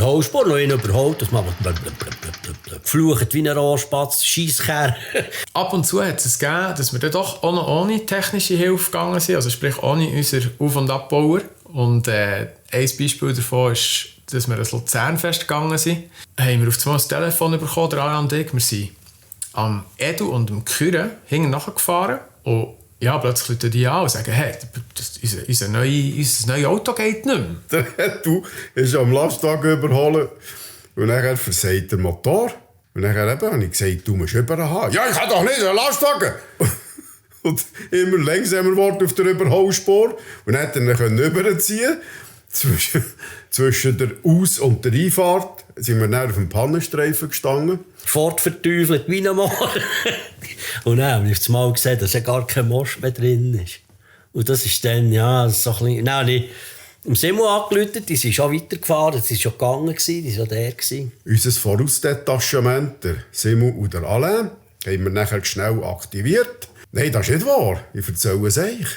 Überholspur, noch einen überholt, das macht geflucht wie ein Rohrspatz, Scheisskerl. Ab und zu hat es gegeben, dass wir dann doch auch noch ohne technische Hilfe gegangen sind, also sprich ohne unseren Auf- und Abbauer. Und ein Beispiel davon ist, dass wir ans Luzernfest gegangen sind. Haben wir auf einmal das Telefon bekommen, der Alain und ich. Wir sind am Edu und am Küren hinten nachgefahren. Und ja, plötzlich rufen die an und sagen, hey, unser neues Auto geht nicht mehr. Der Edu ist am Lastwagen überholen und dann versagt der Motor. Und dann habe ich gesagt, du musst überhaben. Ja, ich kann doch nicht, einen Lastwagen. Und immer langsamer geworden auf der Überholspur. Und dann konnte er ihn überziehen. Zwischen der Aus- und der Einfahrt sind wir dann auf dem Pannenstreifen gestanden. Fortverteufelt wie ein Moor. Und dann habe ich das Mal gesehen, dass ja gar kein Most mehr drin ist. Und das ist dann, ja, so ein bisschen... Nein, ich habe Simon angerufen, die sind schon weitergefahren, die sind schon gegangen, die waren schon der. Unser Vorausdetachement, der Simon und der Alain, haben wir nachher schnell aktiviert. Nein, das ist nicht wahr. Ich erzähle es euch.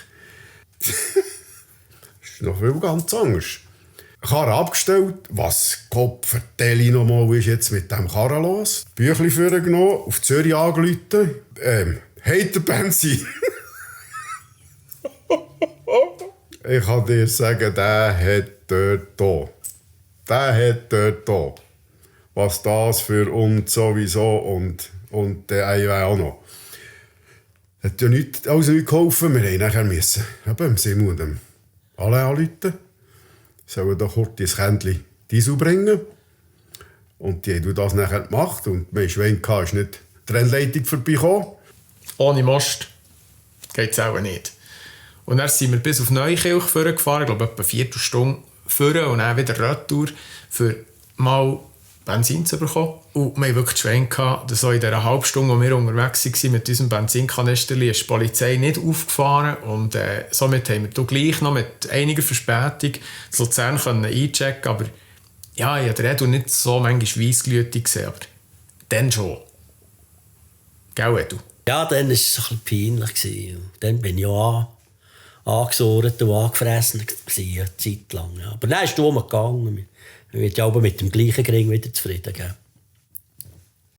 Das ist noch viel ganz anders. Karre abgestellt. Was Gott vertelle ich noch mal, ist jetzt mit dem Karren los? Büchlein vorgenommen, auf Zürich angerufen. Habt ihr Benzin? Ich kann dir sagen, der hat dort hier. Was das für und sowieso und der auch noch. Hat ja alles nicht geholfen. Wir mussten nachher dem Simon und dem alle anrufen. Sollen doch kurz ins Kännchen Diesel bringen. Und die haben das nachher gemacht. Und mein Schwein ist nicht die Rennleitung vorbeigekommen. Ohne Most geht es auch nicht. Und dann sind wir bis auf Neukirch gefahren, ich glaube etwa 4 Viertelstunde fahren und dann wieder Retour, für mal Benzin zu bekommen. Und wir hatten wirklich Schwein, dass so in dieser halben Stunde, wo wir unterwegs waren mit unserem Benzinkanisterli, ist die Polizei nicht aufgefahren. Und somit haben wir gleich noch mit einiger Verspätung das Luzern einchecken. Aber ja, ich habe den Edu nicht so manchmal weissglütig gesehen, aber dann schon. Gell, Edu? Ja, dann war es ein bisschen peinlich. Dann bin ich auch angesurrt und angefressen, eine Zeit lang. Ja. Aber dann ist es gegangen. Man wird ja aber mit dem gleichen Gring wieder zufrieden. Gell?